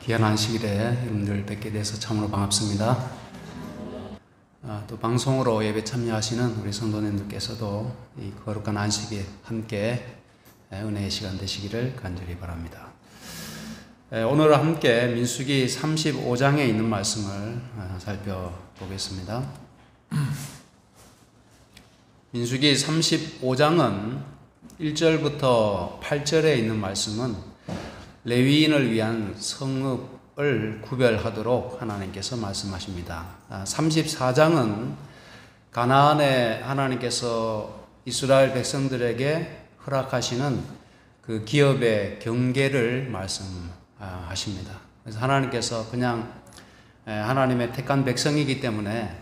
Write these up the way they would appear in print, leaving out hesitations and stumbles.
귀한 안식일에 여러분들 뵙게 돼서 참으로 반갑습니다. 또 방송으로 예배 참여하시는 우리 성도님들께서도 이 거룩한 안식에 함께 은혜의 시간 되시기를 간절히 바랍니다. 오늘 함께 민수기 35장에 있는 말씀을 살펴보겠습니다. 민수기 35장은 1절부터 8절에 있는 말씀은 레위인을 위한 성읍을 구별하도록 하나님께서 말씀하십니다. 34장은 가나안에 하나님께서 이스라엘 백성들에게 허락하시는 그 기업의 경계를 말씀하십니다. 그래서 하나님께서 그냥 하나님의 택한 백성이기 때문에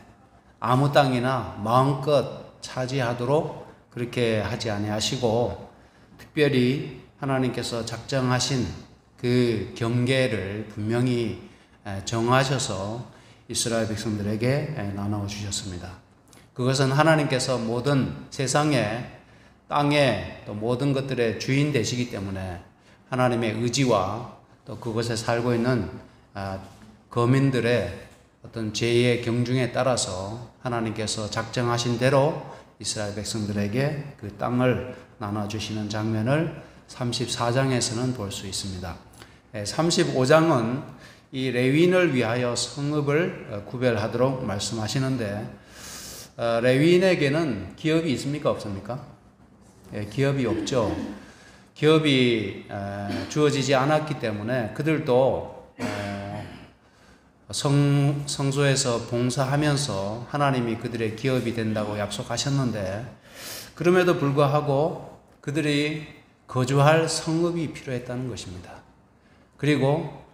아무 땅이나 마음껏 차지하도록 그렇게 하지 아니하시고 특별히 하나님께서 작정하신 그 경계를 분명히 정하셔서 이스라엘 백성들에게 나누어 주셨습니다. 그것은 하나님께서 모든 세상에 땅에 또 모든 것들의 주인 되시기 때문에 하나님의 의지와 또 그곳에 살고 있는 거민들의 어떤 죄의 경중에 따라서 하나님께서 작정하신 대로 이스라엘 백성들에게 그 땅을 나눠주시는 장면을 34장에서는 볼 수 있습니다. 35장은 이 레위인을 위하여 성읍을 구별하도록 말씀하시는데 레위인에게는 기업이 있습니까? 없습니까? 기업이 없죠. 기업이 주어지지 않았기 때문에 그들도 성소에서 봉사하면서 하나님이 그들의 기업이 된다고 약속하셨는데 그럼에도 불구하고 그들이 거주할 성읍이 필요했다는 것입니다. 그리고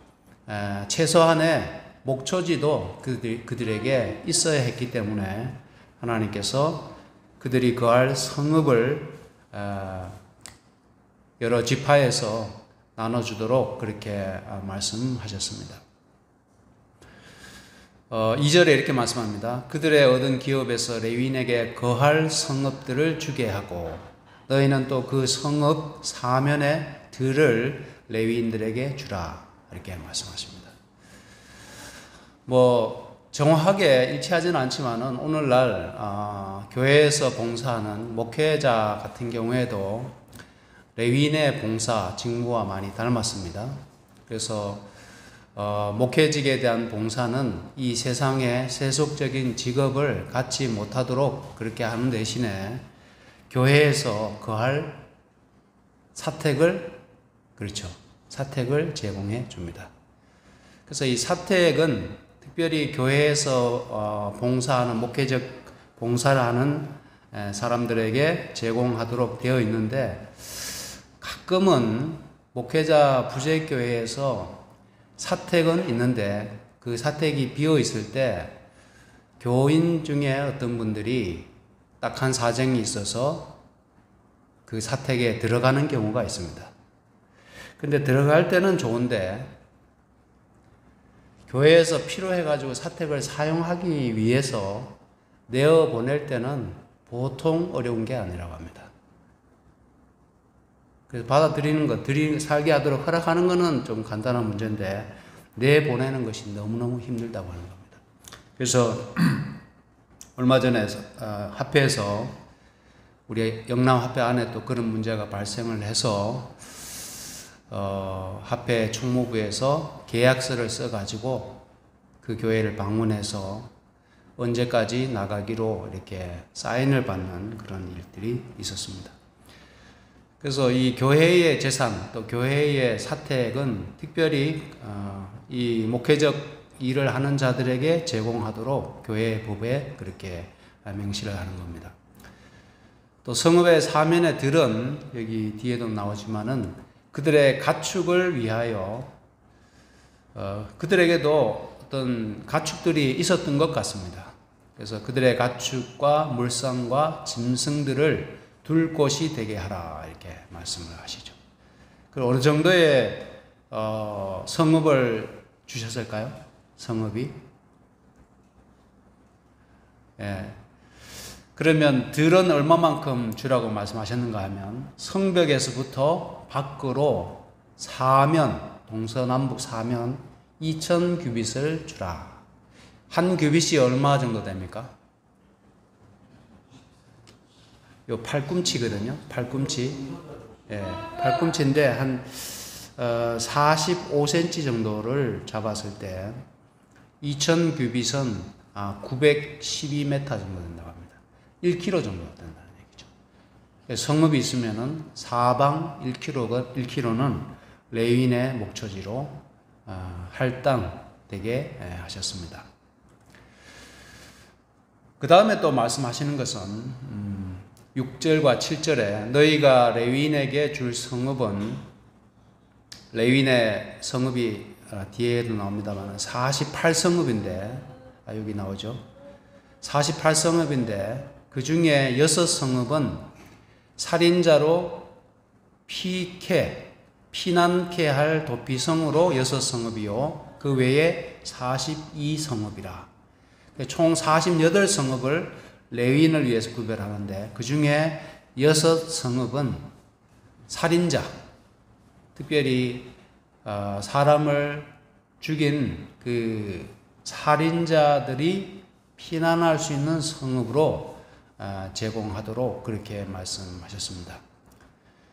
최소한의 목초지도 그들에게 있어야 했기 때문에 하나님께서 그들이 거할 성읍을 여러 지파에서 나눠주도록 그렇게 말씀하셨습니다. 2절에 이렇게 말씀합니다. 그들의 얻은 기업에서 레위인에게 거할 성읍들을 주게 하고 너희는 또 그 성읍 사면의 들을 레위인들에게 주라 이렇게 말씀하십니다. 정확하게 일치하지는 않지만은 오늘날 교회에서 봉사하는 목회자 같은 경우에도 레위인의 봉사 직무와 많이 닮았습니다. 그래서 목회직에 대한 봉사는 이 세상의 세속적인 직업을 갖지 못하도록 그렇게 하는 대신에 교회에서 거할 사택을 제공해 줍니다. 그래서 이 사택은 특별히 교회에서 봉사하는 목회적 봉사를 하는 사람들에게 제공하도록 되어 있는데 가끔은 목회자 부재교회에서 사택은 있는데 그 사택이 비어 있을 때 교인 중에 어떤 분들이 딱한 사정이 있어서 그 사택에 들어가는 경우가 있습니다. 근데 들어갈 때는 좋은데 교회에서 필요해가지고 사택을 사용하기 위해서 내어 보낼 때는 보통 어려운 게 아니라고 합니다. 그래서 받아들이는 것, 살게 하도록 허락하는 것은 좀 간단한 문제인데 내보내는 것이 너무너무 힘들다고 하는 겁니다. 그래서 얼마 전에 합회에서 우리 영남 합회 안에 또 그런 문제가 발생을 해서 합회 총무부에서 계약서를 써가지고 그 교회를 방문해서 언제까지 나가기로 이렇게 사인을 받는 그런 일들이 있었습니다. 그래서 이 교회의 재산 또 교회의 사택은 특별히 이 목회적 일을 하는 자들에게 제공하도록 교회 법에 그렇게 명시를 하는 겁니다. 또 성읍의 사면의 들은 여기 뒤에도 나오지만은 그들의 가축을 위하여 그들에게도 어떤 가축들이 있었던 것 같습니다. 그래서 그들의 가축과 물상과 짐승들을 둘 곳이 되게 하라 이렇게 말씀을 하시죠. 그리고 어느 정도의 성읍을 주셨을까요? 성읍이? 그러면 들은 얼마만큼 주라고 말씀하셨는가 하면 성벽에서부터 밖으로 사면, 동서남북 사면 2천 규빗을 주라. 한 규빗이 얼마 정도 됩니까? 요 팔꿈치거든요. 팔꿈치. 예, 팔꿈치인데 한 45cm 정도를 잡았을 때 2천 규빗은 912m 정도 된다고 합니다. 1km 정도 된다는 얘기죠. 성읍이 있으면은 사방 1km는 레위인의 목초지로 할당되게 하셨습니다. 그 다음에 또 말씀하시는 것은 6절과 7절에 너희가 레위인에게 줄 성읍은, 레위인의 성읍이 뒤에도 나옵니다만 48성읍인데 여기 나오죠. 48성읍인데 그 중에 6성읍은 살인자로 피난케 할 도피성으로 6성읍이요 그 외에 42성읍이라. 총 48성읍을 레위인을 위해서 구별하는데 그 중에 6성읍은 살인자, 특별히 사람을 죽인 그 살인자들이 피난할 수 있는 성읍으로 제공하도록 그렇게 말씀하셨습니다.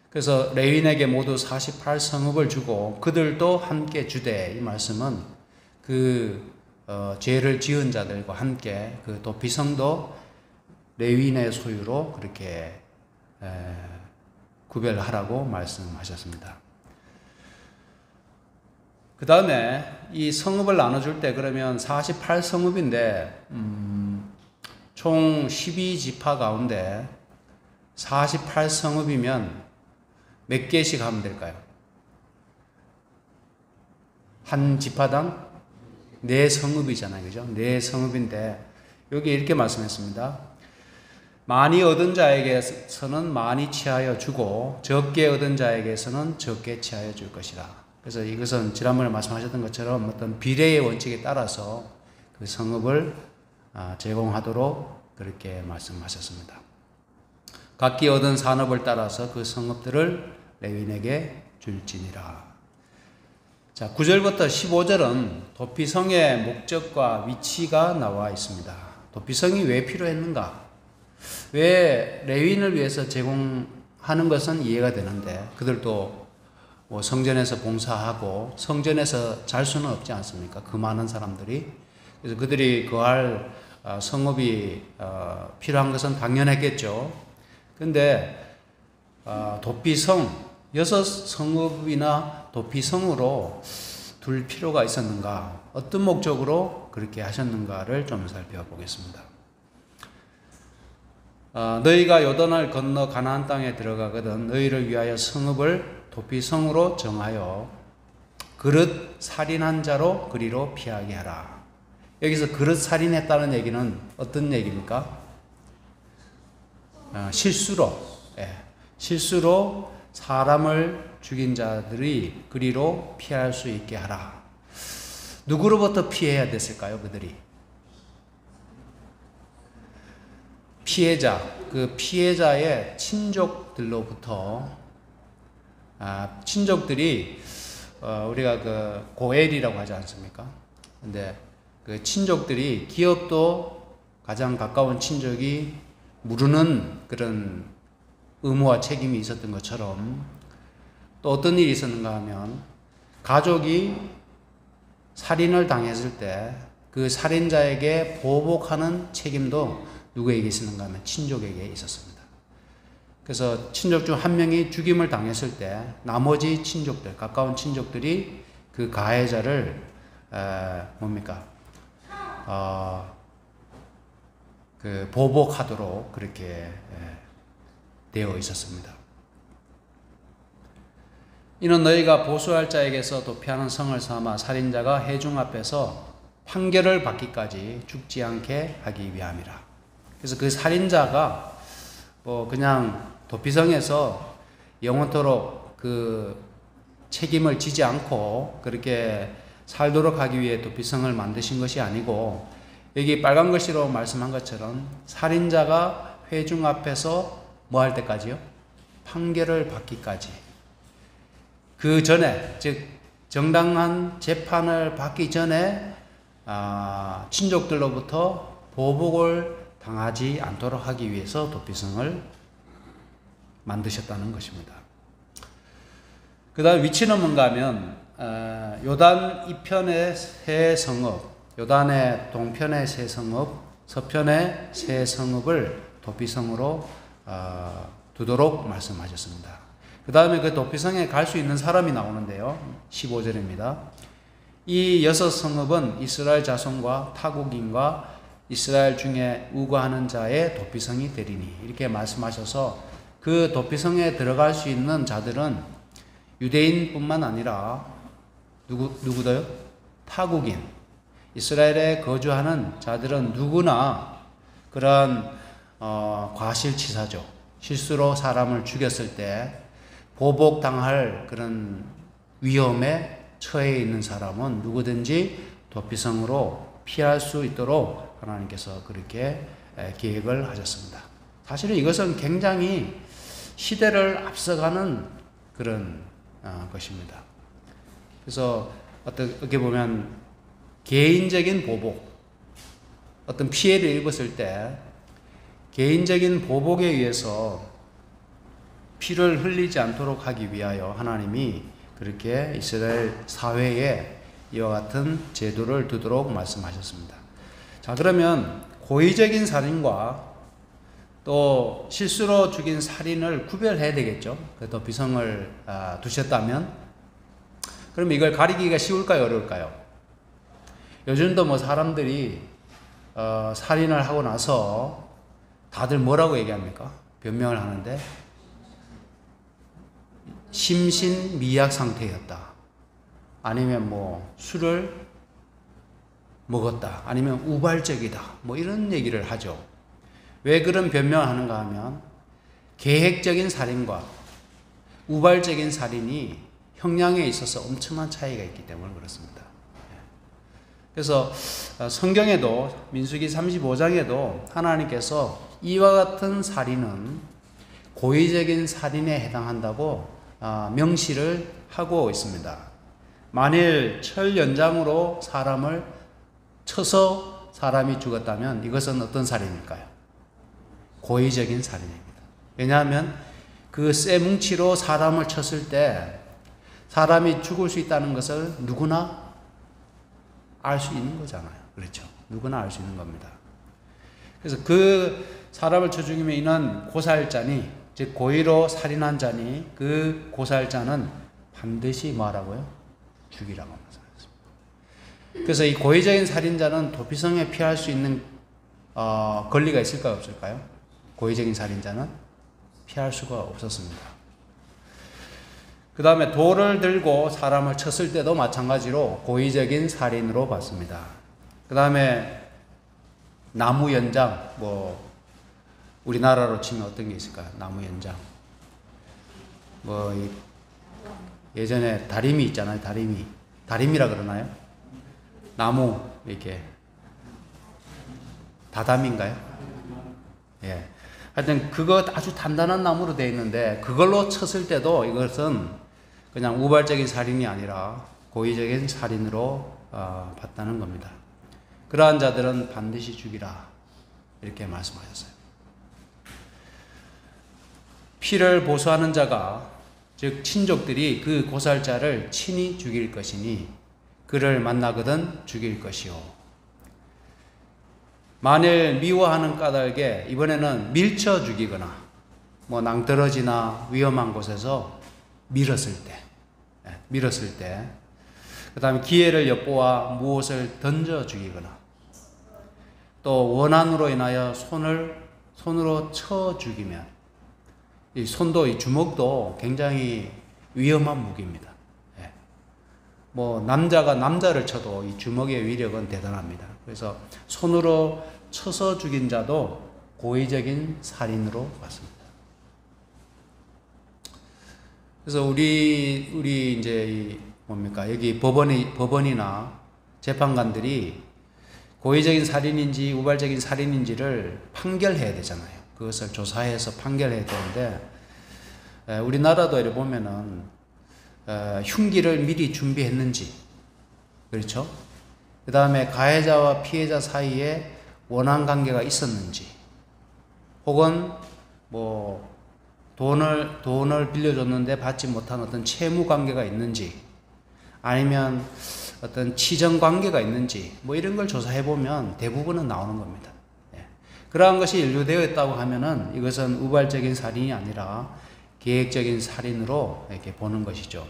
그래서 레위인에게 모두 48성읍을 주고 그들도 함께 주되, 이 말씀은 그 죄를 지은 자들과 함께 그 도피성도 레위인의 소유로 그렇게 구별하라고 말씀하셨습니다. 그 다음에 이 성읍을 나눠줄 때 그러면 48성읍인데 총 12지파 가운데 48성읍이면 몇 개씩 하면 될까요? 한 지파당 4성읍이잖아요. 그죠? 4성읍인데 여기 이렇게 말씀했습니다. 많이 얻은 자에게서는 많이 취하여 주고 적게 얻은 자에게서는 적게 취하여 줄 것이라. 그래서 이것은 지난번에 말씀하셨던 것처럼 어떤 비례의 원칙에 따라서 그 성읍을 제공하도록 그렇게 말씀하셨습니다. 각기 얻은 산업을 따라서 그 성읍들을 레위인에게 줄지니라. 자, 9절부터 15절은 도피성의 목적과 위치가 나와 있습니다. 도피성이 왜 필요했는가? 왜 레위인을 위해서 제공하는 것은 이해가 되는데 그들도 성전에서 봉사하고 성전에서 잘 수는 없지 않습니까? 그 많은 사람들이. 그래서 그들이 거할 성읍이 필요한 것은 당연했겠죠. 근데 도피성, 6성읍이나 도피성으로 둘 필요가 있었는가? 어떤 목적으로 그렇게 하셨는가를 좀 살펴보겠습니다. 너희가 요단을 건너 가나안 땅에 들어가거든 너희를 위하여 성읍을 도피성으로 정하여 그릇 살인한 자로 그리로 피하게 하라. 여기서 그릇 살인했다는 얘기는 어떤 얘기입니까? 실수로 사람을 죽인 자들이 그리로 피할 수 있게 하라. 누구로부터 피해야 됐을까요? 그들이 피해자, 그 피해자의 친족들로부터 친족들이 우리가 그 고엘이라고 하지 않습니까? 근데 그 친족들이 기업도 가장 가까운 친족이 무르는 그런 의무와 책임이 있었던 것처럼 또 어떤 일이 있었는가 하면 가족이 살인을 당했을 때 그 살인자에게 보복하는 책임도 누구에게 있었는가 하면 친족에게 있었습니다. 그래서 친족 중 한 명이 죽임을 당했을 때 나머지 친족들, 가까운 친족들이 그 가해자를 그 보복하도록 그렇게 되어 있었습니다. 이는 너희가 보수할 자에게서 도피하는 성을 삼아 살인자가 회중 앞에서 판결을 받기까지 죽지 않게 하기 위함이라. 그래서 그 살인자가 그냥 도피성에서 영원토록 그 책임을 지지 않고 그렇게 살도록 하기 위해 도피성을 만드신 것이 아니고 여기 빨간 글씨로 말씀한 것처럼 살인자가 회중 앞에서 뭐 할 때까지요? 판결을 받기까지. 그 전에, 즉 정당한 재판을 받기 전에 친족들로부터 보복을 당하지 않도록 하기 위해서 도피성을 만드셨다는 것입니다. 그 다음 위치는 뭔가 하면 요단 이편의 세 성읍, 요단의 동편의 세 성읍, 서편의 세 성읍을 도피성으로 두도록 말씀하셨습니다. 그 다음에 그 도피성에 갈 수 있는 사람이 나오는데요. 15절입니다. 이 6성읍은 이스라엘 자손과 타국인과 이스라엘 중에 우거하는 자의 도피성이 되리니, 이렇게 말씀하셔서 그 도피성에 들어갈 수 있는 자들은 유대인뿐만 아니라 누구도요? 타국인, 이스라엘에 거주하는 자들은 누구나 그런 과실치사죠. 실수로 사람을 죽였을 때 보복당할 그런 위험에 처해 있는 사람은 누구든지 도피성으로 피할 수 있도록 하나님께서 그렇게 계획을 하셨습니다. 사실은 이것은 굉장히 시대를 앞서가는 그런 것입니다. 그래서 어떻게 보면 개인적인 보복, 어떤 피해를 입었을 때 개인적인 보복에 의해서 피를 흘리지 않도록 하기 위하여 하나님이 그렇게 이스라엘 사회에 이와 같은 제도를 두도록 말씀하셨습니다. 자, 그러면 고의적인 살인과 또 실수로 죽인 살인을 구별해야 되겠죠. 그 도피성을 두셨다면. 그럼 이걸 가리기가 쉬울까요, 어려울까요? 요즘도 뭐 사람들이 살인을 하고 나서 다들 뭐라고 얘기합니까? 변명을 하는데 심신미약 상태였다, 아니면 뭐 술을 먹었다, 아니면 우발적이다, 뭐 이런 얘기를 하죠. 왜 그런 변명을 하는가 하면 계획적인 살인과 우발적인 살인이 형량에 있어서 엄청난 차이가 있기 때문에 그렇습니다. 그래서 성경에도 민수기 35장에도 하나님께서 이와 같은 살인은 고의적인 살인에 해당한다고 명시를 하고 있습니다. 만일 철 연장으로 사람을 쳐서 사람이 죽었다면 이것은 어떤 살인일까요? 고의적인 살인입니다. 왜냐하면 그 쇠뭉치로 사람을 쳤을 때 사람이 죽을 수 있다는 것을 누구나 알 수 있는 거잖아요. 그렇죠? 누구나 알 수 있는 겁니다. 그래서 그 사람을 쳐 죽이면 이는 고살자니, 즉 고의로 살인한 자니 그 고살자는 반드시 뭐라고요? 죽이라고 말씀하셨습니다. 그래서 이 고의적인 살인자는 도피성에 피할 수 있는 권리가 있을까요, 없을까요? 고의적인 살인자는 피할 수가 없었습니다. 그 다음에 돌을 들고 사람을 쳤을 때도 마찬가지로 고의적인 살인으로 봤습니다. 그 다음에 나무 연장, 뭐 우리나라로 치면 어떤 게 있을까요? 나무 연장. 뭐 예전에 다리미 있잖아요. 다리미라 그러나요? 나무 이렇게 다담인가요? 예. 하여튼 그거 아주 단단한 나무로 되어 있는데 그걸로 쳤을 때도 이것은 그냥 우발적인 살인이 아니라 고의적인 살인으로 봤다는 겁니다. 그러한 자들은 반드시 죽이라, 이렇게 말씀하셨어요. 피를 보수하는 자가, 즉 친족들이 그 고살자를 친히 죽일 것이니 그를 만나거든 죽일 것이요. 만일 미워하는 까닭에 이번에는 밀쳐 죽이거나 뭐 낭떠러지나 위험한 곳에서 밀었을 때, 그 다음에 기회를 엿보아 무엇을 던져 죽이거나 또 원한으로 인하여 손으로 쳐 죽이면, 이 손도, 이 주먹도 굉장히 위험한 무기입니다. 뭐 남자가 남자를 쳐도 이 주먹의 위력은 대단합니다. 그래서 손으로 쳐서 죽인 자도 고의적인 살인으로 봤습니다. 그래서 우리 이제 뭡니까, 여기 법원이나 재판관들이 고의적인 살인인지 우발적인 살인인지를 판결해야 되잖아요. 그것을 조사해서 판결해야 되는데 우리나라도 이렇게 보면은 흉기를 미리 준비했는지, 그렇죠? 그 다음에 가해자와 피해자 사이에 원한 관계가 있었는지, 혹은 뭐 돈을 빌려줬는데 받지 못한 어떤 채무 관계가 있는지, 아니면 어떤 치정 관계가 있는지, 뭐 이런 걸 조사해 보면 대부분은 나오는 겁니다. 그러한 것이 연루되어 있다고 하면은 이것은 우발적인 살인이 아니라 계획적인 살인으로 이렇게 보는 것이죠.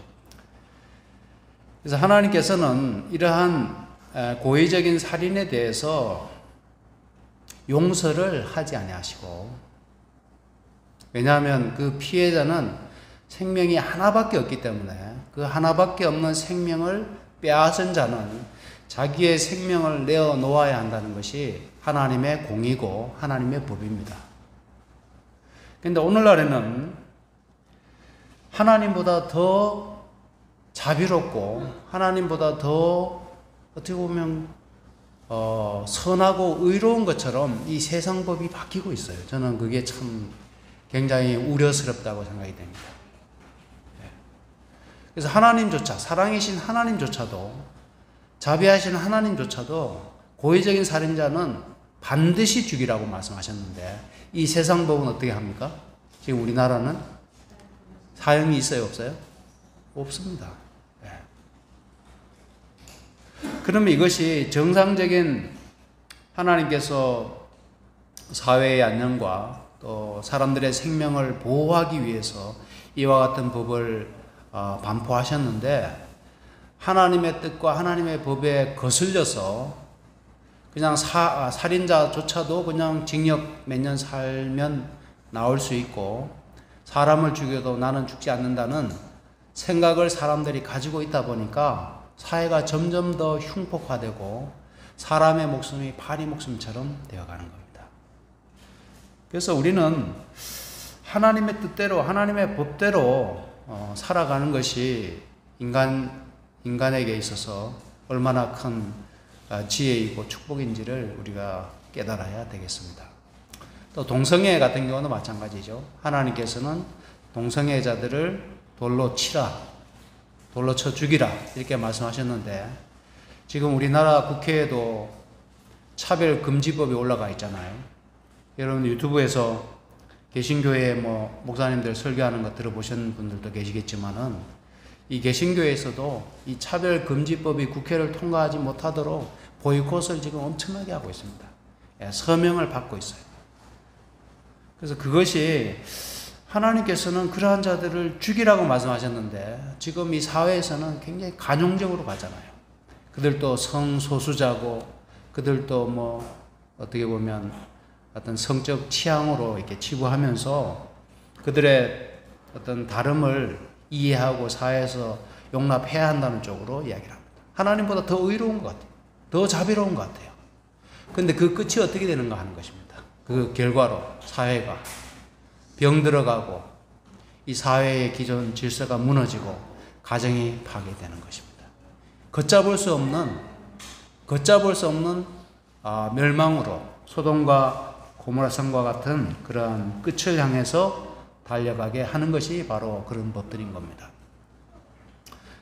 그래서 하나님께서는 이러한 고의적인 살인에 대해서 용서를 하지 아니하시고, 왜냐하면 그 피해자는 생명이 하나밖에 없기 때문에 그 하나밖에 없는 생명을 빼앗은 자는 자기의 생명을 내어 놓아야 한다는 것이 하나님의 공이고 하나님의 법입니다. 그런데 오늘날에는 하나님보다 더 자비롭고 하나님보다 더 어떻게 보면 선하고 의로운 것처럼 이 세상 법이 바뀌고 있어요. 저는 그게 참 굉장히 우려스럽다고 생각이 됩니다. 그래서 하나님조차, 사랑이신 하나님조차도, 자비하신 하나님조차도 고의적인 살인자는 반드시 죽이라고 말씀하셨는데, 이 세상 법은 어떻게 합니까? 지금 우리나라는 사형이 있어요, 없어요? 없습니다. 그러면 이것이 정상적인 하나님께서 사회의 안녕과 또 사람들의 생명을 보호하기 위해서 이와 같은 법을 반포하셨는데, 하나님의 뜻과 하나님의 법에 거슬려서 그냥 살인자조차도 그냥 징역 몇 년 살면 나올 수 있고, 사람을 죽여도 나는 죽지 않는다는 생각을 사람들이 가지고 있다 보니까 사회가 점점 더 흉폭화되고 사람의 목숨이 파리 목숨처럼 되어가는 겁니다. 그래서 우리는 하나님의 뜻대로, 하나님의 법대로 살아가는 것이 인간에게 있어서 얼마나 큰 지혜이고 축복인지를 우리가 깨달아야 되겠습니다. 또 동성애 같은 경우는 마찬가지죠. 하나님께서는 동성애자들을 돌로 치라, 돌로 쳐 죽이라 이렇게 말씀하셨는데, 지금 우리나라 국회에도 차별금지법이 올라가 있잖아요. 여러분 유튜브에서 개신교회 목사님들 설교하는 거 들어보신 분들도 계시겠지만은, 이 개신교회에서도 이 차별금지법이 국회를 통과하지 못하도록 보이콧을 지금 엄청나게 하고 있습니다. 서명을 받고 있어요. 그래서 그것이 하나님께서는 그러한 자들을 죽이라고 말씀하셨는데, 지금 이 사회에서는 굉장히 관용적으로 가잖아요. 그들도 성소수자고, 그들도 어떻게 보면 어떤 성적 취향으로 이렇게 치부하면서 그들의 어떤 다름을 이해하고 사회에서 용납해야 한다는 쪽으로 이야기를 합니다. 하나님보다 더 의로운 것 같아요. 더 자비로운 것 같아요. 그런데 그 끝이 어떻게 되는가 하는 것입니다. 그 결과로 사회가 병들어가고 이 사회의 기존 질서가 무너지고 가정이 파괴되는 것입니다. 걷잡을 수 없는 멸망으로 소돔과 고모라 성과 같은 그러한 끝을 향해서 달려가게 하는 것이 바로 그런 법들인 겁니다.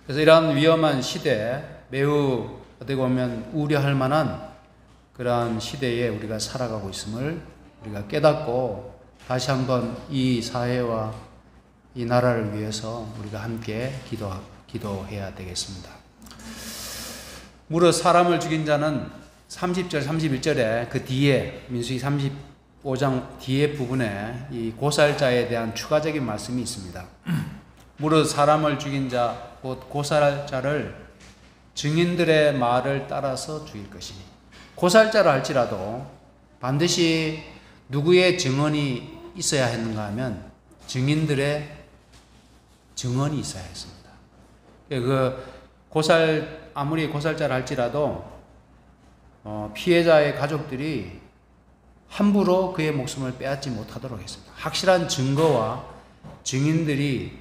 그래서 이러한 위험한 시대에 매우 어떻게 보면 우려할 만한 그러한 시대에 우리가 살아가고 있음을 우리가 깨닫고, 다시 한번 이 사회와 이 나라를 위해서 우리가 함께 기도해야 되겠습니다. 무릇 사람을 죽인 자는 30절 31절에 그 뒤에 민수기 35장 뒤에 부분에 이 고살자에 대한 추가적인 말씀이 있습니다. 무릇 사람을 죽인 자 곧 고살자를 증인들의 말을 따라서 죽일 것이니, 고살자라 할지라도 반드시 누구의 증언이 있어야 했는가 하면 증인들의 증언이 있어야 했습니다. 아무리 고살자라 할지라도 피해자의 가족들이 함부로 그의 목숨을 빼앗지 못하도록 했습니다. 확실한 증거와 증인들이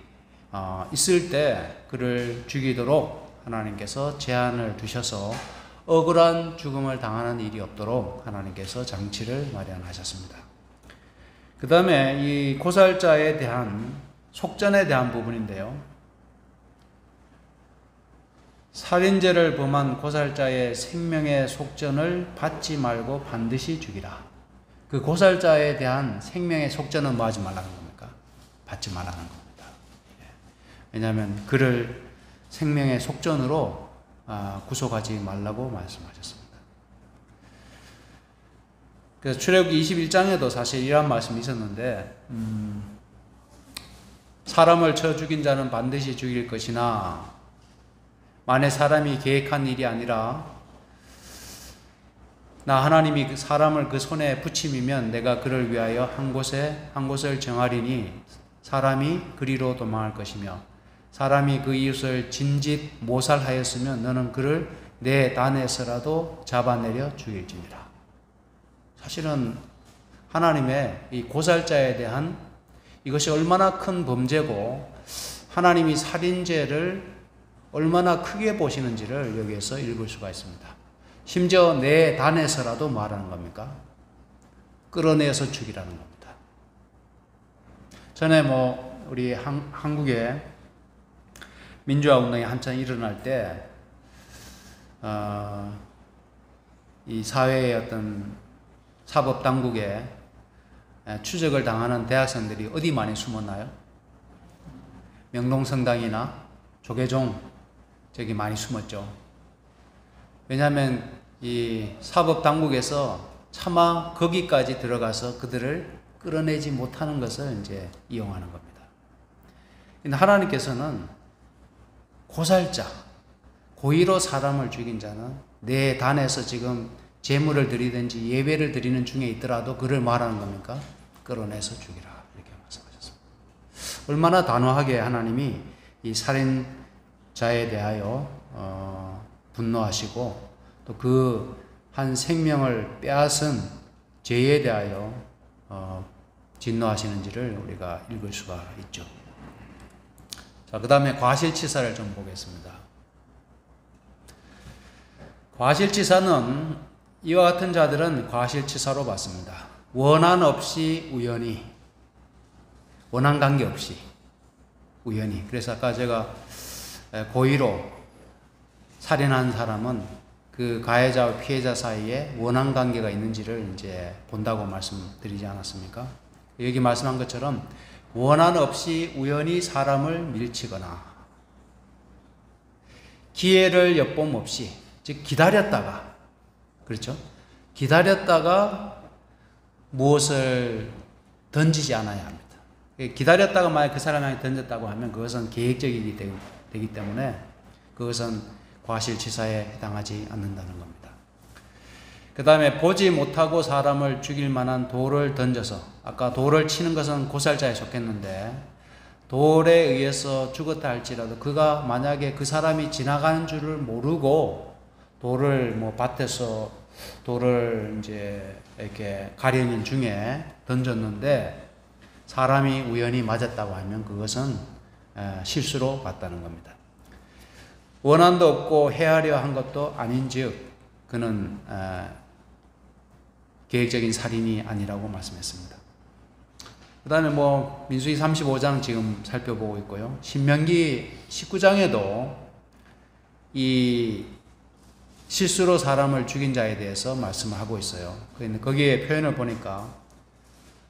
있을 때 그를 죽이도록 하나님께서 제한을 두셔서 억울한 죽음을 당하는 일이 없도록 하나님께서 장치를 마련하셨습니다. 그 다음에 이 고살자에 대한 속전에 대한 부분인데요. 살인죄를 범한 고살자의 생명의 속전을 받지 말고 반드시 죽이라. 그 고살자에 대한 생명의 속전은 뭐 하지 말라는 겁니까? 받지 말라는 겁니다. 왜냐하면 그를 생명의 속전으로 구속하지 말라고 말씀하셨습니다. 그래서 출애굽기 21장에도 사실 이런 말씀이 있었는데 사람을 쳐 죽인 자는 반드시 죽일 것이나 만약 사람이 계획한 일이 아니라 나 하나님이 그 사람을 그 손에 붙임이면 내가 그를 위하여 한 곳을 정하리니 사람이 그리로 도망할 것이며 사람이 그 이웃을 진짓 모살하였으면 너는 그를 내 단에서라도 잡아내려 죽일지니라. 사실은 하나님의 이 고살자에 대한 이것이 얼마나 큰 범죄고 하나님이 살인죄를 얼마나 크게 보시는지를 여기에서 읽을 수가 있습니다. 심지어 내 단에서라도 말하는 겁니까? 끌어내서 죽이라는 겁니다. 전에 우리 한국에 민주화 운동이 한참 일어날 때 이 사회의 어떤 사법 당국에 추적을 당하는 대학생들이 어디 많이 숨었나요? 명동성당이나 조계종 저기 많이 숨었죠. 왜냐하면 이 사법 당국에서 차마 거기까지 들어가서 그들을 끌어내지 못하는 것을 이제 이용하는 겁니다. 근데 하나님께서는 고살자, 고의로 사람을 죽인 자는 내 단에서 지금 제물을 드리든지 예배를 드리는 중에 있더라도 그를 말하는 겁니까? 끌어내서 죽이라 이렇게 말씀하셨습니다. 얼마나 단호하게 하나님이 이 살인자에 대하여 분노하시고 또 그 한 생명을 빼앗은 죄에 대하여 진노하시는지를 우리가 읽을 수가 있죠. 자, 그 다음에 과실치사를 좀 보겠습니다. 과실치사는 이와 같은 자들은 과실치사로 받습니다. 원한 없이 우연히, 원한 관계 없이 우연히. 그래서 아까 제가 고의로 살인한 사람은 그 가해자와 피해자 사이에 원한 관계가 있는지를 이제 본다고 말씀드리지 않았습니까? 여기 말씀한 것처럼 원한 없이 우연히 사람을 밀치거나 기회를 엿봄 없이, 즉 기다렸다가, 그렇죠? 기다렸다가 무엇을 던지지 않아야 합니다. 기다렸다가 만약 그 사람에게 던졌다고 하면 그것은 계획적이기 되기 때문에 그것은 과실치사에 해당하지 않는다는 겁니다. 그 다음에 보지 못하고 사람을 죽일 만한 돌을 던져서, 아까 돌을 치는 것은 고살자에 속했는데 돌에 의해서 죽었다 할지라도 그가 만약에 그 사람이 지나가는 줄을 모르고 돌을 밭에서 돌을 이제 이렇게 가려는 중에 던졌는데 사람이 우연히 맞았다고 하면 그것은 실수로 봤다는 겁니다. 원한도 없고 해하려 한 것도 아닌즉 그는 계획적인 살인이 아니라고 말씀했습니다. 그 다음에 민수기 35장 지금 살펴보고 있고요. 신명기 19장에도 이 실수로 사람을 죽인 자에 대해서 말씀을 하고 있어요. 거기에 표현을 보니까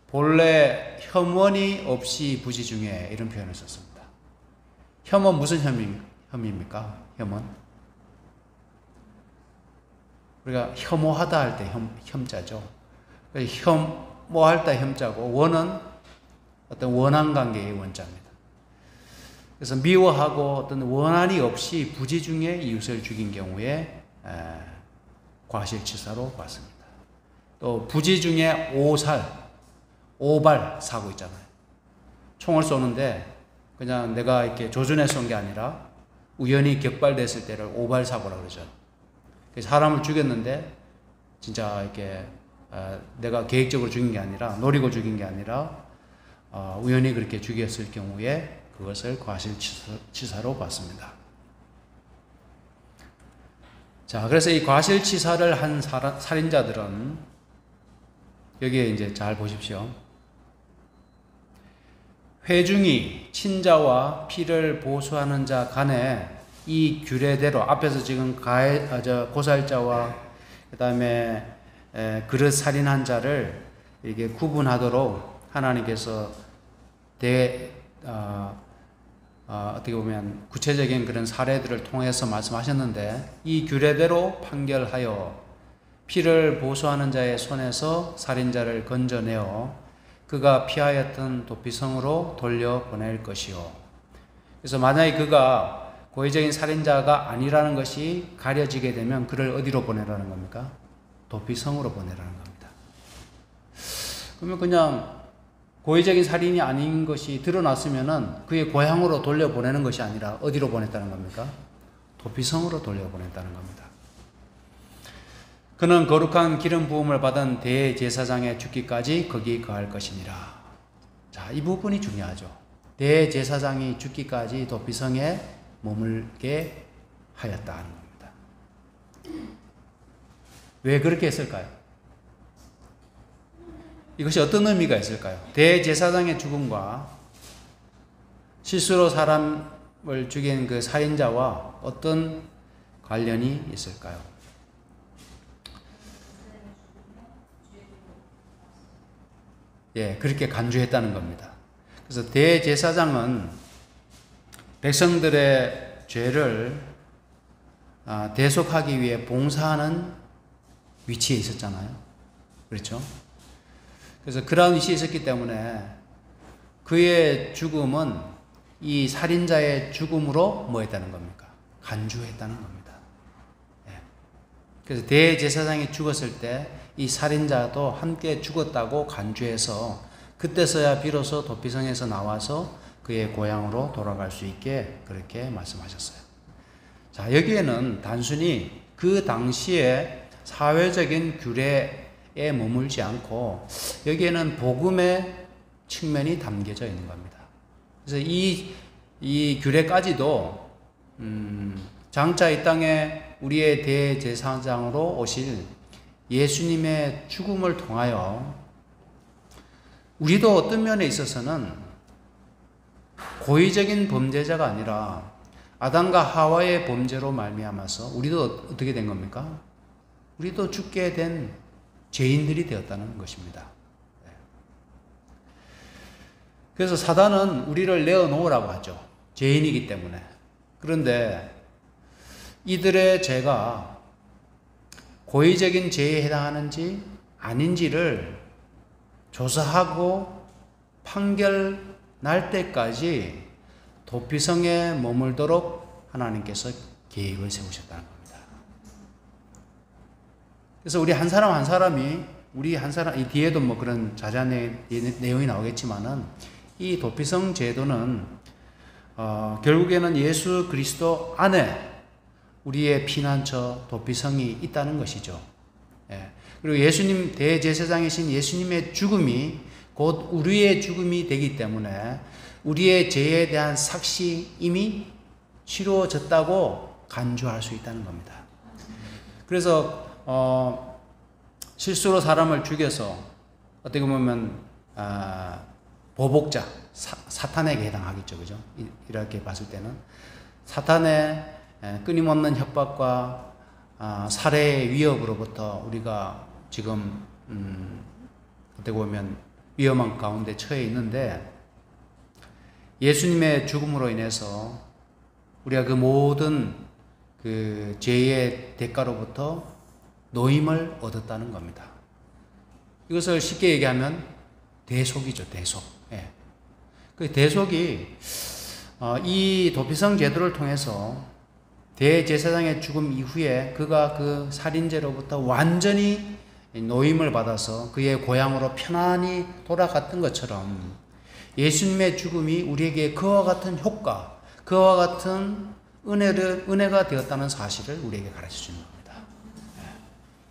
본래 혐언이 없이 부지 중에 이런 표현을 썼습니다. 혐언 무슨 혐의입니까? 혐언. 우리가 혐오하다 할 때 혐자죠. 혐오할 때 혐자고 원은 어떤 원한 관계의 원자입니다. 그래서 미워하고 어떤 원한이 없이 부지 중에 이웃을 죽인 경우에 과실치사로 봤습니다. 또 부지 중에 오발 사고 있잖아요. 총을 쏘는데 그냥 내가 이렇게 조준해 쏜 게 아니라 우연히 격발됐을 때를 오발 사고라고 그러죠. 그래서 사람을 죽였는데 진짜 이렇게 내가 계획적으로 죽인 게 아니라, 노리고 죽인 게 아니라 우연히 그렇게 죽였을 경우에 그것을 과실치사로 봤습니다. 자, 그래서 이 과실치사를 한 살인자들은 여기에 이제 잘 보십시오. 회중이 친자와 피를 보수하는 자 간에 이 규례대로 앞에서 지금 고살자와 그 다음에 그릇 살인한 자를 이게 구분하도록 하나님께서 어떻게 보면 구체적인 그런 사례들을 통해서 말씀하셨는데, 이 규례대로 판결하여 피를 보수하는 자의 손에서 살인자를 건져내어 그가 피하였던 도피성으로 돌려보낼 것이요. 그래서 만약에 그가 고의적인 살인자가 아니라는 것이 가려지게 되면 그를 어디로 보내라는 겁니까? 도피성으로 보내라는 겁니다. 그러면 그냥 고의적인 살인이 아닌 것이 드러났으면은 그의 고향으로 돌려보내는 것이 아니라 어디로 보냈다는 겁니까? 도피성으로 돌려보냈다는 겁니다. 그는 거룩한 기름 부음을 받은 대제사장의 죽기까지 거기 거할 것이니라. 자, 이 부분이 중요하죠. 대제사장이 죽기까지 도피성에 머물게 하였다 하는 겁니다. 왜 그렇게 했을까요? 이것이 어떤 의미가 있을까요? 대제사장의 죽음과 실수로 사람을 죽인 그 살인자와 어떤 관련이 있을까요? 예, 그렇게 간주했다는 겁니다. 그래서 대제사장은 백성들의 죄를 대속하기 위해 봉사하는 위치에 있었잖아요. 그렇죠? 그래서 그러한 위치에 있었기 때문에 그의 죽음은 이 살인자의 죽음으로 뭐 했다는 겁니까? 간주했다는 겁니다. 예. 그래서 대제사장이 죽었을 때 이 살인자도 함께 죽었다고 간주해서 그때서야 비로소 도피성에서 나와서 그의 고향으로 돌아갈 수 있게 그렇게 말씀하셨어요. 자, 여기에는 단순히 그 당시에 사회적인 규례에 머물지 않고 여기에는 복음의 측면이 담겨져 있는 겁니다. 그래서 이 규례까지도 장차 이 땅에 우리의 대제사장으로 오실 예수님의 죽음을 통하여 우리도 어떤 면에 있어서는 고의적인 범죄자가 아니라 아담과 하와의 범죄로 말미암아서 우리도 어떻게 된 겁니까? 우리도 죽게 된 죄인들이 되었다는 것입니다. 그래서 사단은 우리를 내어놓으라고 하죠. 죄인이기 때문에. 그런데 이들의 죄가 고의적인 죄에 해당하는지 아닌지를 조사하고 판결 날 때까지 도피성에 머물도록 하나님께서 계획을 세우셨다는 겁니다. 그래서 우리 한 사람 한 사람이 이 뒤에도 뭐 그런 자세한 내용이 나오겠지만은 이 도피성 제도는 결국에는 예수 그리스도 안에 우리의 피난처 도피성이 있다는 것이죠. 예. 그리고 예수님 대제사장이신 예수님의 죽음이 곧 우리의 죽음이 되기 때문에 우리의 죄에 대한 삭시 이미 치루어졌다고 간주할 수 있다는 겁니다. 그래서 실수로 사람을 죽여서 어떻게 보면 보복자 사탄에게 해당하겠죠, 그죠? 이렇게 봤을 때는 사탄의 끊임없는 협박과 살해의 위협으로부터 우리가 지금 어떻게 보면 위험한 가운데 처해 있는데 예수님의 죽음으로 인해서 우리가 그 모든 그 죄의 대가로부터 노임을 얻었다는 겁니다. 이것을 쉽게 얘기하면 대속이죠, 대속. 예. 그 대속이 이 도피성 제도를 통해서 대제사장의 죽음 이후에 그가 그 살인죄로부터 완전히 노임을 받아서 그의 고향으로 편안히 돌아갔던 것처럼 예수님의 죽음이 우리에게 그와 같은 효과, 그와 같은 은혜가 되었다는 사실을 우리에게 가르쳐 주는 겁니다.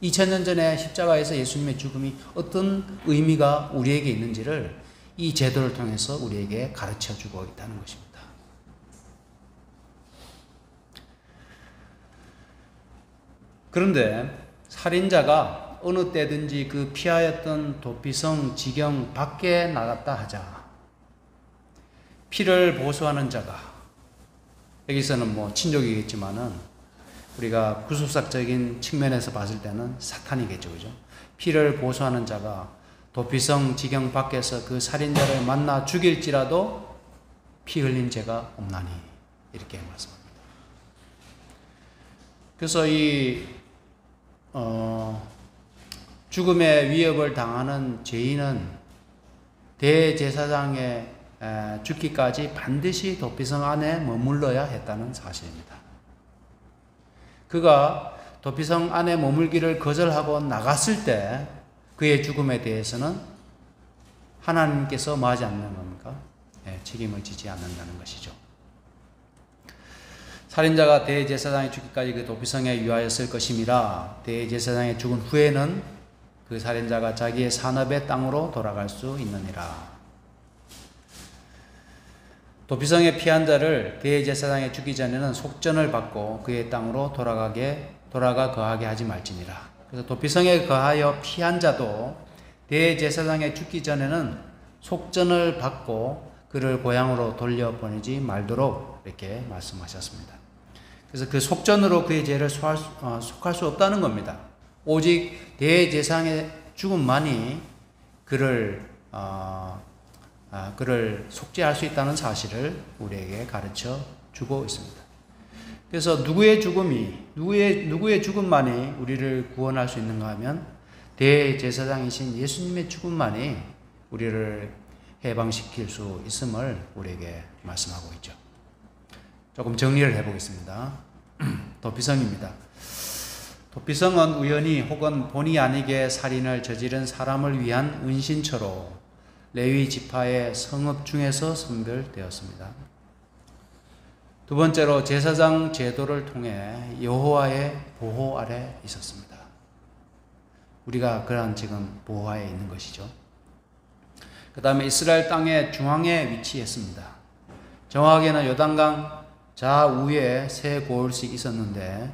2000년 전에 십자가에서 예수님의 죽음이 어떤 의미가 우리에게 있는지를 이 제도를 통해서 우리에게 가르쳐 주고 있다는 것입니다. 그런데 살인자가 어느 때든지 그 피하였던 도피성 지경 밖에 나갔다 하자 피를 보수하는 자가 여기서는 뭐 친족이겠지만은 우리가 구속사적인 측면에서 봤을 때는 사탄이겠죠, 그죠? 피를 보수하는 자가 도피성 지경 밖에서 그 살인자를 만나 죽일지라도 피 흘린 죄가 없나니, 이렇게 말씀합니다. 그래서 이 죽음의 위협을 당하는 죄인은 대제사장의 죽기까지 반드시 도피성 안에 머물러야 했다는 사실입니다. 그가 도피성 안에 머물기를 거절하고 나갔을 때 그의 죽음에 대해서는 하나님께서 뭐하지 않는 겁니까? 책임을 지지 않는다는 것이죠. 살인자가 대제사장의 죽기까지 그 도피성에 유하였을 것임이라 대제사장의 죽은 후에는 그 살인자가 자기의 산업의 땅으로 돌아갈 수 있느니라. 도피성에 피한 자를 대제사장에 죽기 전에는 속전을 받고 그의 땅으로 돌아가 거하게 하지 말지니라. 그래서 도피성에 거하여 피한 자도 대제사장에 죽기 전에는 속전을 받고 그를 고향으로 돌려보내지 말도록 이렇게 말씀하셨습니다. 그래서 그 속전으로 그의 죄를 속할 수 없다는 겁니다. 오직 대제사장의 죽음만이 그를 속죄할 수 있다는 사실을 우리에게 가르쳐 주고 있습니다. 그래서 누구의 죽음만이 우리를 구원할 수 있는가 하면 대제사장이신 예수님의 죽음만이 우리를 해방시킬 수 있음을 우리에게 말씀하고 있죠. 조금 정리를 해보겠습니다. 도피성입니다. 도피성은 우연히 혹은 본의 아니게 살인을 저지른 사람을 위한 은신처로 레위 지파의 성읍 중에서 선별되었습니다. 두 번째로 제사장 제도를 통해 여호와의 보호 아래 있었습니다. 우리가 그러한 지금 보호하에 있는 것이죠. 그 다음에 이스라엘 땅의 중앙에 위치했습니다. 정확하게는 요단강 좌우에 세 고을씩 있었는데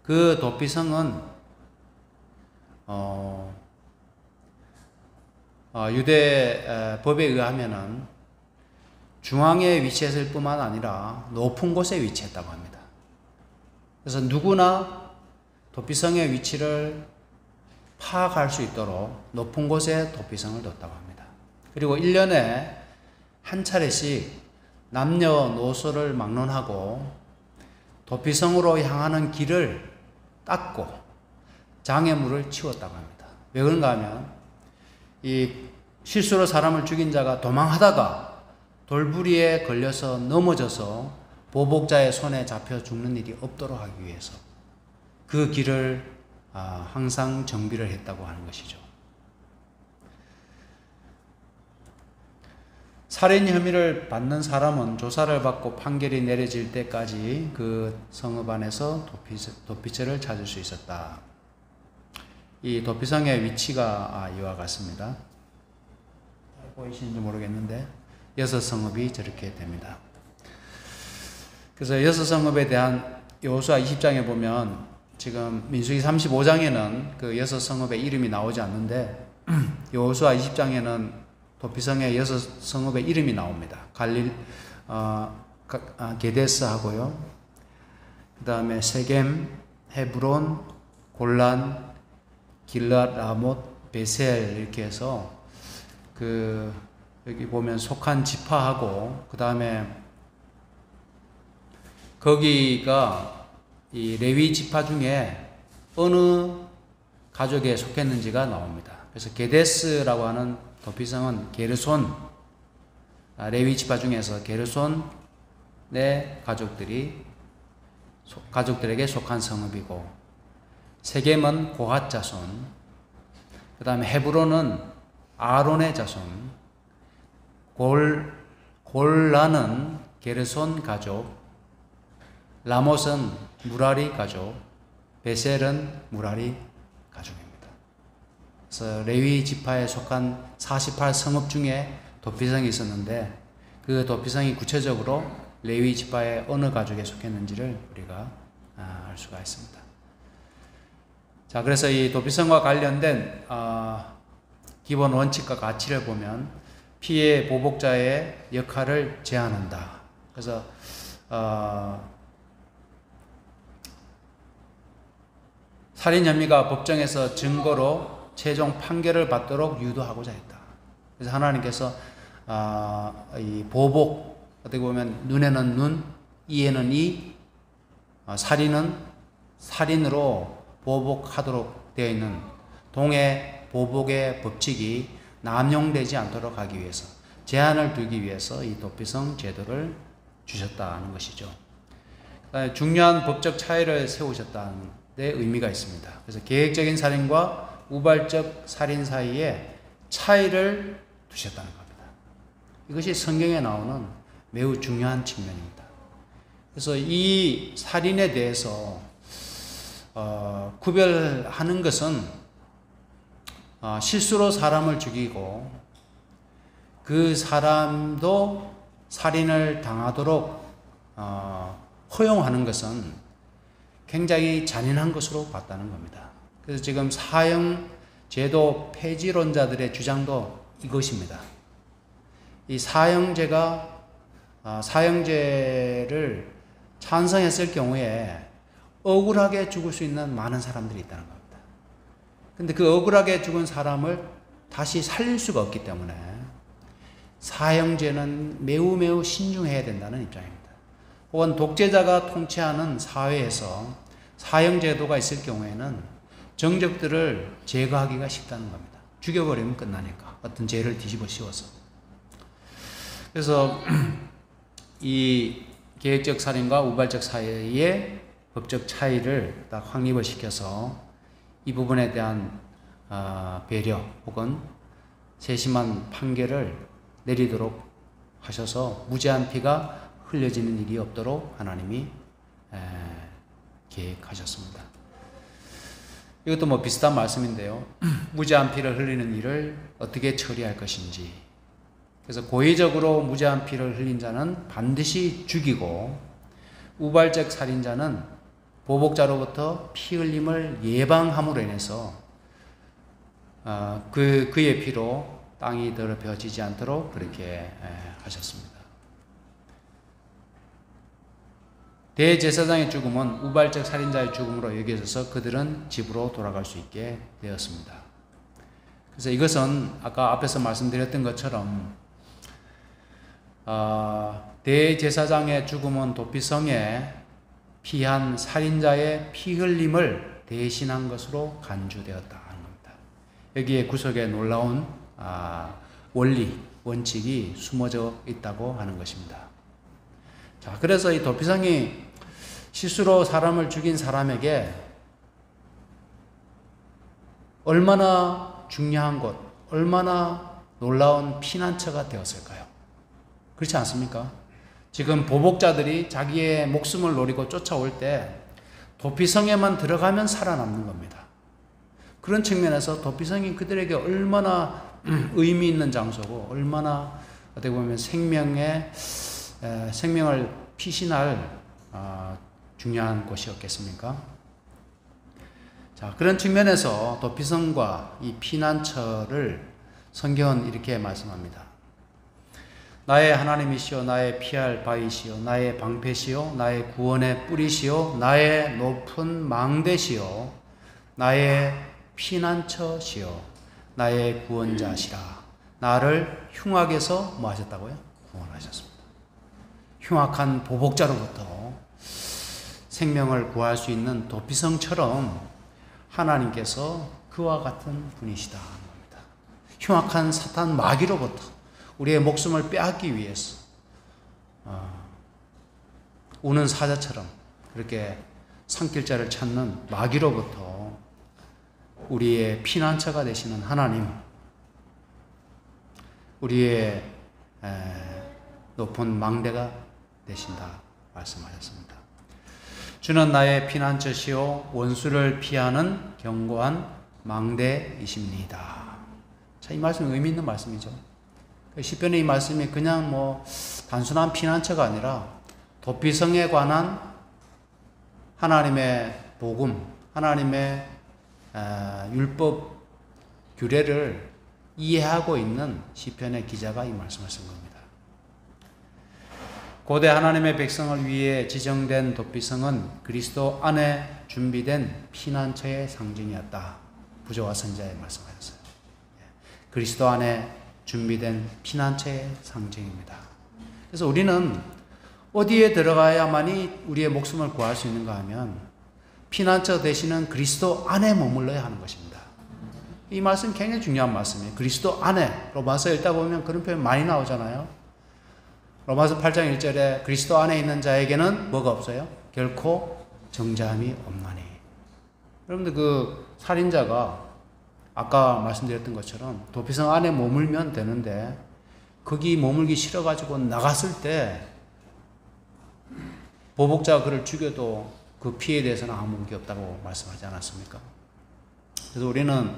그 도피성은 유대 법에 의하면은 중앙에 위치했을 뿐만 아니라 높은 곳에 위치했다고 합니다. 그래서 누구나 도피성의 위치를 파악할 수 있도록 높은 곳에 도피성을 뒀다고 합니다. 그리고 1년에 한 차례씩 남녀노소를 막론하고 도피성으로 향하는 길을 닦고 장애물을 치웠다고 합니다. 왜 그런가 하면 이 실수로 사람을 죽인 자가 도망하다가 돌부리에 걸려서 넘어져서 보복자의 손에 잡혀 죽는 일이 없도록 하기 위해서 그 길을 항상 정비를 했다고 하는 것이죠. 살인 혐의를 받는 사람은 조사를 받고 판결이 내려질 때까지 그 성읍 안에서 도피처를 찾을 수 있었다. 이 도피성의 위치가 이와 같습니다. 보이시는지 모르겠는데 6성읍이 저렇게 됩니다. 그래서 6성읍에 대한 여호수아 20장에 보면 지금 민수기 35장에는 그 6성읍의 이름이 나오지 않는데 여호수아 20장에는 도피성의 6성읍의 이름이 나옵니다. 게데스 하고요. 그 다음에 세겜, 헤브론, 골란, 길랏, 라못, 베셀 이렇게 해서 여기 보면 속한 지파하고 그 다음에 거기가 이 레위 지파 중에 어느 가족에 속했는지가 나옵니다. 그래서 게데스라고 하는 도피성은 게르손, 레위 지파 중에서 게르손의 가족들에게 속한 성읍이고, 세겜은 고핫 자손, 그 다음에 헤브론은 아론의 자손, 골라는 게르손 가족, 라못은 무라리 가족, 베셀은 무라리 가족입니다. 그래서 레위 지파에 속한 48성읍 중에 도피성이 있었는데 그 도피성이 구체적으로 레위 지파의 어느 가족에 속했는지를 우리가 알 수가 있습니다. 자, 그래서 이 도피성과 관련된 기본 원칙과 가치를 보면 피해 보복자의 역할을 제한한다. 그래서 살인 혐의가 법정에서 증거로 최종 판결을 받도록 유도하고자 했다. 그래서 하나님께서 이 보복, 어떻게 보면 눈에는 눈, 이에는 이, 살인은 살인으로 보복하도록 되어 있는 동해 보복의 법칙이 남용되지 않도록 하기 위해서, 제한을 두기 위해서 이 도피성 제도를 주셨다는 것이죠. 중요한 법적 차이를 세우셨다는 데 의미가 있습니다. 그래서 계획적인 살인과 우발적 살인 사이에 차이를 두셨다는 겁니다. 이것이 성경에 나오는 매우 중요한 측면입니다. 그래서 이 살인에 대해서 구별하는 것은 실수로 사람을 죽이고 그 사람도 살인을 당하도록 허용하는 것은 굉장히 잔인한 것으로 봤다는 겁니다. 그래서 지금 사형제도 폐지론자들의 주장도 이것입니다. 이 사형제를 찬성했을 경우에 억울하게 죽을 수 있는 많은 사람들이 있다는 겁니다. 근데 그 억울하게 죽은 사람을 다시 살릴 수가 없기 때문에 사형제는 매우 신중해야 된다는 입장입니다. 혹은 독재자가 통치하는 사회에서 사형제도가 있을 경우에는 정적들을 제거하기가 쉽다는 겁니다. 죽여버리면 끝나니까, 어떤 죄를 뒤집어 씌워서. 그래서 이 계획적 살인과 우발적 사이의 법적 차이를 딱 확립을 시켜서 이 부분에 대한 배려 혹은 세심한 판결을 내리도록 하셔서 무죄한 피가 흘려지는 일이 없도록 하나님이 계획하셨습니다. 이것도 뭐 비슷한 말씀인데요. 무죄한 피를 흘리는 일을 어떻게 처리할 것인지. 그래서 고의적으로 무죄한 피를 흘린 자는 반드시 죽이고, 우발적 살인자는 보복자로부터 피 흘림을 예방함으로 인해서 그의 피로 땅이 더럽혀지지 않도록 그렇게 하셨습니다. 대제사장의 죽음은 우발적 살인자의 죽음으로 여겨져서 그들은 집으로 돌아갈 수 있게 되었습니다. 그래서 이것은 아까 앞에서 말씀드렸던 것처럼 대제사장의 죽음은 도피성에 피한 살인자의 피 흘림을 대신한 것으로 간주되었다 하는 겁니다. 여기에 구속의 놀라운 원칙이 숨어져 있다고 하는 것입니다. 자, 그래서 이 도피성이 실수로 사람을 죽인 사람에게 얼마나 중요한 것, 얼마나 놀라운 피난처가 되었을까요? 그렇지 않습니까? 지금 보복자들이 자기의 목숨을 노리고 쫓아올 때 도피성에만 들어가면 살아남는 겁니다. 그런 측면에서 도피성이 그들에게 얼마나 의미 있는 장소고, 얼마나 어떻게 보면 생명을 피신할 중요한 곳이었겠습니까? 자, 그런 측면에서 도피성과 이 피난처를 성경은 이렇게 말씀합니다. 나의 하나님이시여, 나의 피할 바위시여, 나의 방패시여, 나의 구원의 뿌리시여, 나의 높은 망대시여, 나의 피난처시여, 나의 구원자시라. 나를 흉악에서 뭐 하셨다고요? 구원하셨습니다. 흉악한 보복자로부터 생명을 구할 수 있는 도피성처럼 하나님께서 그와 같은 분이시다 합니다. 흉악한 사탄 마귀로부터 우리의 목숨을 빼앗기 위해서 우는 사자처럼 그렇게 산길자를 찾는 마귀로부터 우리의 피난처가 되시는 하나님, 우리의 높은 망대가 되신다 말씀하셨습니다. 주는 나의 피난처시요 원수를 피하는 견고한 망대이십니다. 자, 이 말씀은 의미 있는 말씀이죠. 시편의 이 말씀이 그냥 뭐 단순한 피난처가 아니라 도피성에 관한 하나님의 복음, 하나님의 율법 규례를 이해하고 있는 시편의 기자가 이 말씀을 쓴 겁니다. 고대 하나님의 백성을 위해 지정된 도피성은 그리스도 안에 준비된 피난처의 상징이었다. 부조와 선지자에 말씀하셨어요. 그리스도 안에 준비된 피난처의 상징입니다. 그래서 우리는 어디에 들어가야만이 우리의 목숨을 구할 수 있는가 하면 피난처 되시는 그리스도 안에 머물러야 하는 것입니다. 이 말씀 굉장히 중요한 말씀이에요. 그리스도 안에. 로마서 읽다 보면 그런 표현 많이 나오잖아요. 로마서 8장 1절에 그리스도 안에 있는 자에게는 뭐가 없어요? 결코 정죄함이 없나니. 여러분들 그 살인자가 아까 말씀드렸던 것처럼 도피성 안에 머물면 되는데 거기 머물기 싫어가지고 나갔을 때 보복자가 그를 죽여도 그 피해에 대해서는 아무 문제 없다고 말씀하지 않았습니까? 그래서 우리는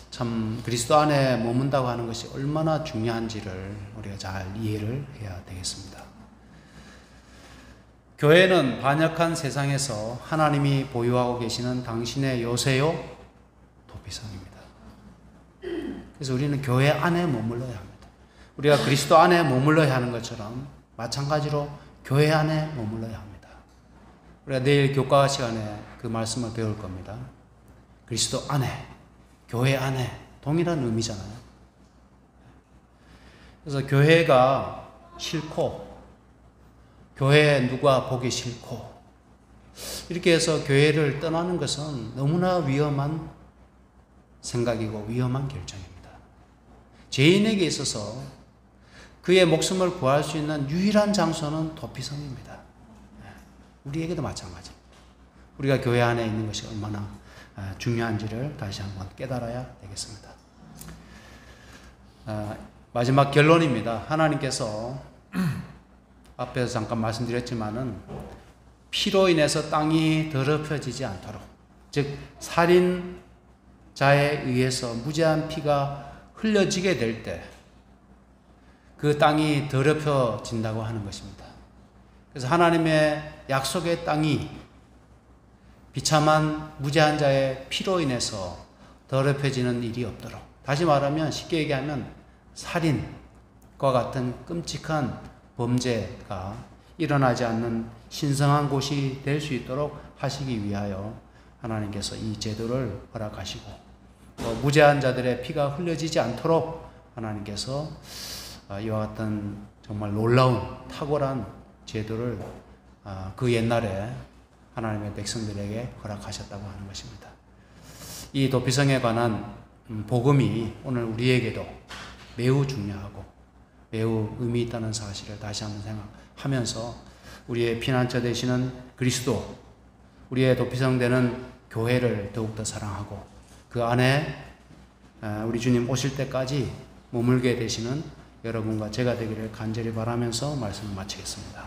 참 그리스도 안에 머문다고 하는 것이 얼마나 중요한지를 우리가 잘 이해를 해야 되겠습니다. 교회는 반역한 세상에서 하나님이 보유하고 계시는 당신의 요새요 도피성입니다. 그래서 우리는 교회 안에 머물러야 합니다. 우리가 그리스도 안에 머물러야 하는 것처럼 마찬가지로 교회 안에 머물러야 합니다. 우리가 내일 교과 시간에 그 말씀을 배울 겁니다. 그리스도 안에, 교회 안에 동일한 의미잖아요. 그래서 교회가 싫고 교회에 누가 보기 싫고 이렇게 해서 교회를 떠나는 것은 너무나 위험한 생각이고 위험한 결정입니다. 죄인에게 있어서 그의 목숨을 구할 수 있는 유일한 장소는 도피성입니다. 우리에게도 마찬가지입니다. 우리가 교회 안에 있는 것이 얼마나 중요한지를 다시 한번 깨달아야 되겠습니다. 마지막 결론입니다. 하나님께서 앞에서 잠깐 말씀드렸지만은 피로 인해서 땅이 더럽혀지지 않도록, 즉 살인자에 의해서 무죄한 피가 흘려지게 될 때 그 땅이 더럽혀진다고 하는 것입니다. 그래서 하나님의 약속의 땅이 비참한 무죄한 자의 피로 인해서 더럽혀지는 일이 없도록, 다시 말하면 쉽게 얘기하면 살인과 같은 끔찍한 범죄가 일어나지 않는 신성한 곳이 될 수 있도록 하시기 위하여 하나님께서 이 제도를 허락하시고 또 무죄한 자들의 피가 흘려지지 않도록 하나님께서 이와 같은 정말 놀라운 탁월한 제도를 그 옛날에 하나님의 백성들에게 허락하셨다고 하는 것입니다. 이 도피성에 관한 복음이 오늘 우리에게도 매우 중요하고 매우 의미 있다는 사실을 다시 한번 생각하면서 우리의 피난처 되시는 그리스도, 우리의 도피성 되는 교회를 더욱더 사랑하고 그 안에 우리 주님 오실 때까지 머물게 되시는 여러분과 제가 되기를 간절히 바라면서 말씀을 마치겠습니다.